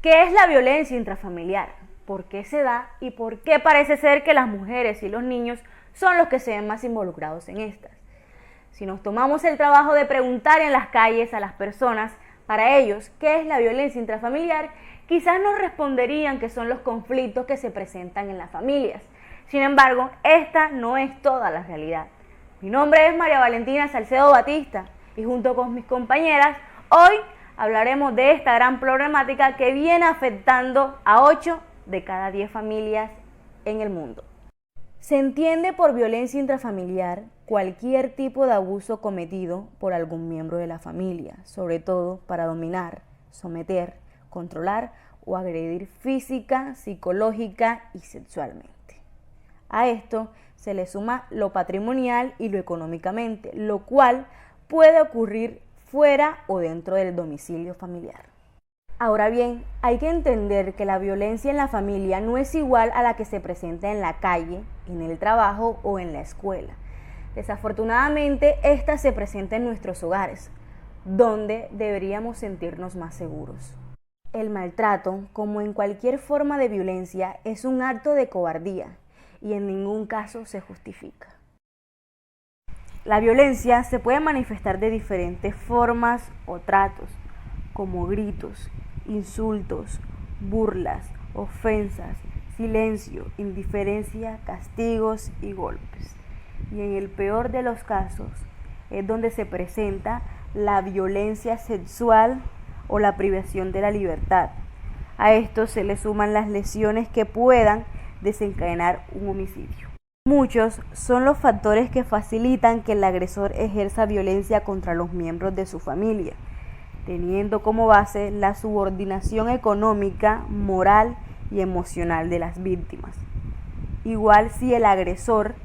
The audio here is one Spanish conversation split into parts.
¿Qué es la violencia intrafamiliar? ¿Por qué se da? ¿Y por qué parece ser que las mujeres y los niños son los que se ven más involucrados en estas? Si nos tomamos el trabajo de preguntar en las calles a las personas, para ellos, ¿qué es la violencia intrafamiliar? Quizás nos responderían que son los conflictos que se presentan en las familias. Sin embargo, esta no es toda la realidad. Mi nombre es María Valentina Salcedo Batista y junto con mis compañeras, hoy hablaremos de esta gran problemática que viene afectando a 8 de cada 10 familias en el mundo. Se entiende por violencia intrafamiliar cualquier tipo de abuso cometido por algún miembro de la familia, sobre todo para dominar, someter, controlar o agredir física, psicológica y sexualmente. A esto se le suma lo patrimonial y lo económicamente, lo cual puede ocurrir fuera o dentro del domicilio familiar. Ahora bien, hay que entender que la violencia en la familia no es igual a la que se presenta en la calle, en el trabajo o en la escuela. Desafortunadamente, esta se presenta en nuestros hogares, donde deberíamos sentirnos más seguros. El maltrato, como en cualquier forma de violencia, es un acto de cobardía y en ningún caso se justifica. La violencia se puede manifestar de diferentes formas o tratos, como gritos, insultos, burlas, ofensas, silencio, indiferencia, castigos y golpes. Y en el peor de los casos es donde se presenta la violencia sexual o la privación de la libertad. A esto se le suman las lesiones que puedan desencadenar un homicidio. Muchos son los factores que facilitan que el agresor ejerza violencia contra los miembros de su familia, teniendo como base la subordinación económica, moral y emocional de las víctimas. Igual si el agresor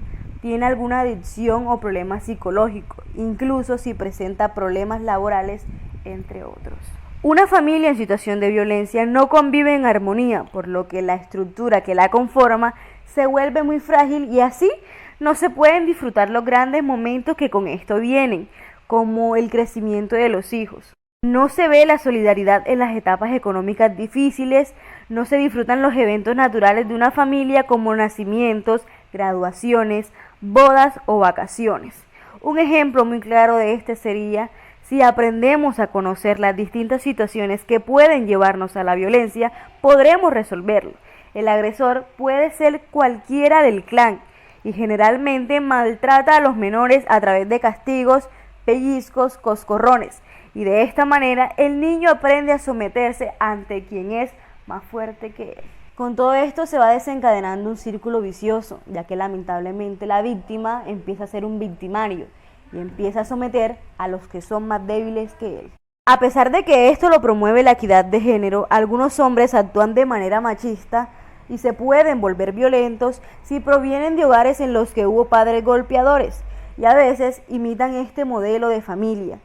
tiene alguna adicción o problema psicológico, incluso si presenta problemas laborales, entre otros. Una familia en situación de violencia no convive en armonía, por lo que la estructura que la conforma se vuelve muy frágil y así no se pueden disfrutar los grandes momentos que con esto vienen, como el crecimiento de los hijos. No se ve la solidaridad en las etapas económicas difíciles, no se disfrutan los eventos naturales de una familia como nacimientos, graduaciones, bodas o vacaciones. Un ejemplo muy claro de este sería si aprendemos a conocer las distintas situaciones que pueden llevarnos a la violencia, podremos resolverlo. El agresor puede ser cualquiera del clan y generalmente maltrata a los menores a través de castigos, pellizcos, coscorrones. Y de esta manera el niño aprende a someterse ante quien es más fuerte que él. Con todo esto se va desencadenando un círculo vicioso, ya que lamentablemente la víctima empieza a ser un victimario y empieza a someter a los que son más débiles que él. A pesar de que esto lo promueve la equidad de género, algunos hombres actúan de manera machista y se pueden volver violentos si provienen de hogares en los que hubo padres golpeadores y a veces imitan este modelo de familia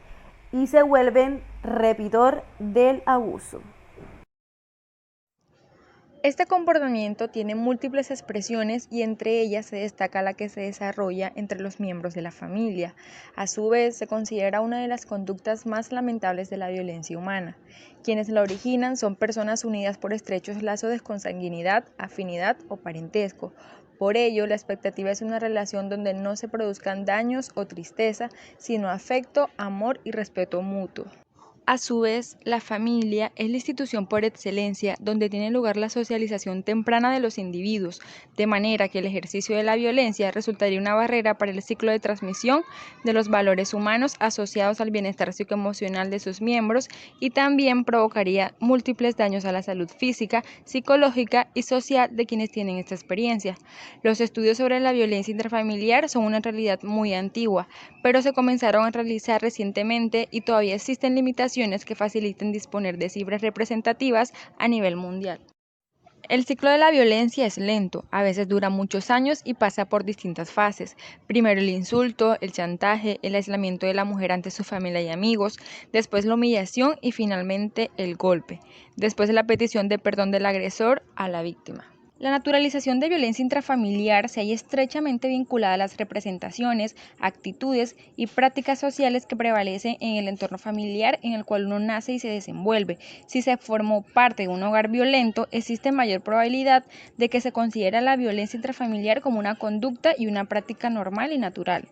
y se vuelven repetidor del abuso. Este comportamiento tiene múltiples expresiones y entre ellas se destaca la que se desarrolla entre los miembros de la familia. A su vez, se considera una de las conductas más lamentables de la violencia humana. Quienes la originan son personas unidas por estrechos lazos de consanguinidad, afinidad o parentesco. Por ello, la expectativa es una relación donde no se produzcan daños o tristeza, sino afecto, amor y respeto mutuo. A su vez, la familia es la institución por excelencia donde tiene lugar la socialización temprana de los individuos, de manera que el ejercicio de la violencia resultaría una barrera para el ciclo de transmisión de los valores humanos asociados al bienestar psicoemocional de sus miembros y también provocaría múltiples daños a la salud física, psicológica y social de quienes tienen esta experiencia. Los estudios sobre la violencia intrafamiliar son una realidad muy antigua, pero se comenzaron a realizar recientemente y todavía existen limitaciones que faciliten disponer de cifras representativas a nivel mundial. El ciclo de la violencia es lento, a veces dura muchos años y pasa por distintas fases. Primero el insulto, el chantaje, el aislamiento de la mujer ante su familia y amigos, después la humillación y finalmente el golpe, después la petición de perdón del agresor a la víctima. La naturalización de violencia intrafamiliar se halla estrechamente vinculada a las representaciones, actitudes y prácticas sociales que prevalecen en el entorno familiar en el cual uno nace y se desenvuelve. Si se formó parte de un hogar violento, existe mayor probabilidad de que se considere la violencia intrafamiliar como una conducta y una práctica normal y natural.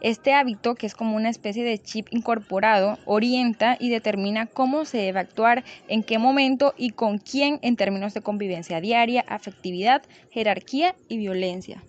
Este hábito, que es como una especie de chip incorporado, orienta y determina cómo se debe actuar, en qué momento y con quién en términos de convivencia diaria, afectividad, jerarquía y violencia.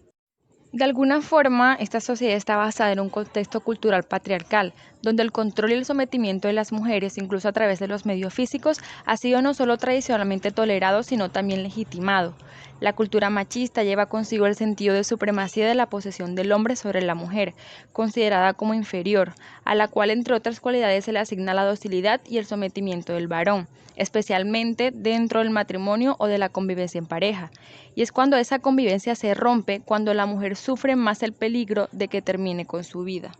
De alguna forma, esta sociedad está basada en un contexto cultural patriarcal, donde el control y el sometimiento de las mujeres, incluso a través de los medios físicos, ha sido no solo tradicionalmente tolerado, sino también legitimado. La cultura machista lleva consigo el sentido de supremacía de la posesión del hombre sobre la mujer, considerada como inferior, a la cual entre otras cualidades se le asigna la docilidad y el sometimiento del varón, especialmente dentro del matrimonio o de la convivencia en pareja. Y es cuando esa convivencia se rompe, cuando la mujer sufre más el peligro de que termine con su vida.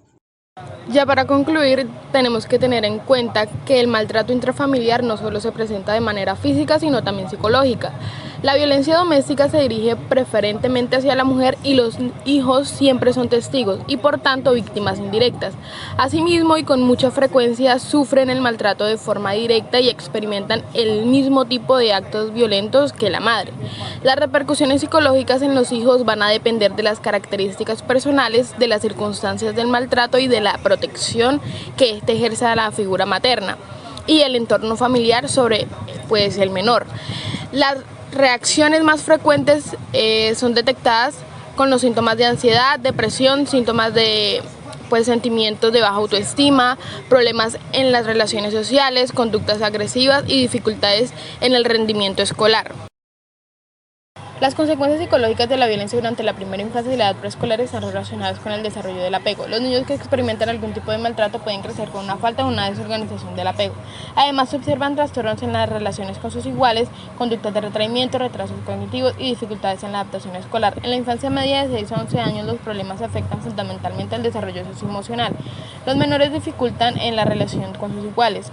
Ya para concluir, tenemos que tener en cuenta que el maltrato intrafamiliar no solo se presenta de manera física, sino también psicológica. La violencia doméstica se dirige preferentemente hacia la mujer y los hijos siempre son testigos y por tanto víctimas indirectas. Asimismo y con mucha frecuencia sufren el maltrato de forma directa y experimentan el mismo tipo de actos violentos que la madre. Las repercusiones psicológicas en los hijos van a depender de las características personales, de las circunstancias del maltrato y de la protección que éste ejerza a la figura materna y el entorno familiar sobre el menor. Las reacciones más frecuentes son detectadas con los síntomas de ansiedad, depresión, síntomas de sentimientos de baja autoestima, problemas en las relaciones sociales, conductas agresivas y dificultades en el rendimiento escolar. Las consecuencias psicológicas de la violencia durante la primera infancia y la edad preescolar están relacionadas con el desarrollo del apego. Los niños que experimentan algún tipo de maltrato pueden crecer con una falta o una desorganización del apego. Además, se observan trastornos en las relaciones con sus iguales, conductas de retraimiento, retrasos cognitivos y dificultades en la adaptación escolar. En la infancia media de 6 a 11 años, los problemas afectan fundamentalmente al desarrollo socioemocional. Los menores dificultan en la relación con sus iguales,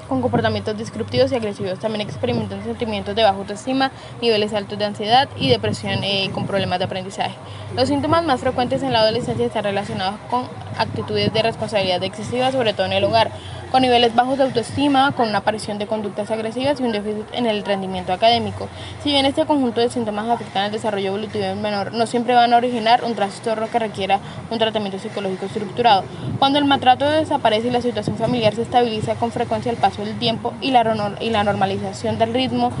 con comportamientos disruptivos y agresivos. También experimentan sentimientos de baja autoestima, niveles altos de ansiedad y depresión con problemas de aprendizaje. Los síntomas más frecuentes en la adolescencia están relacionados con actitudes de responsabilidad excesiva, sobre todo en el hogar, con niveles bajos de autoestima, con una aparición de conductas agresivas y un déficit en el rendimiento académico. Si bien este conjunto de síntomas afectan el desarrollo evolutivo del menor, no siempre van a originar un trastorno que requiera un tratamiento psicológico estructurado. Cuando el maltrato desaparece y la situación familiar se estabiliza con frecuencia, el paso del tiempo y la normalización del ritmo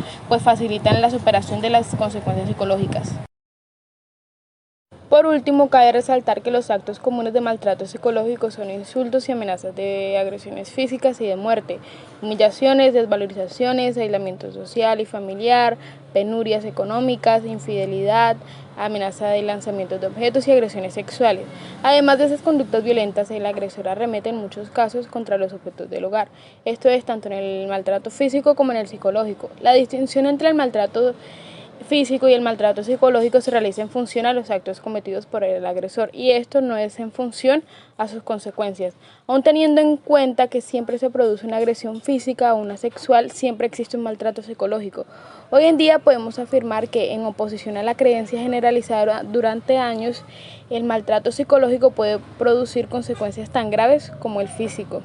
facilitan la superación de las consecuencias psicológicas. Por último, cabe resaltar que los actos comunes de maltrato psicológico son insultos y amenazas de agresiones físicas y de muerte, humillaciones, desvalorizaciones, aislamiento social y familiar, penurias económicas, infidelidad, amenaza de lanzamientos de objetos y agresiones sexuales. Además de esas conductas violentas, el agresor arremete en muchos casos contra los objetos del hogar. Esto es tanto en el maltrato físico como en el psicológico. La distinción entre el maltrato físico y el maltrato psicológico se realiza en función a los actos cometidos por el agresor y esto no es en función a sus consecuencias. Aun teniendo en cuenta que siempre se produce una agresión física o una sexual, siempre existe un maltrato psicológico. Hoy en día podemos afirmar que, en oposición a la creencia generalizada durante años, el maltrato psicológico puede producir consecuencias tan graves como el físico.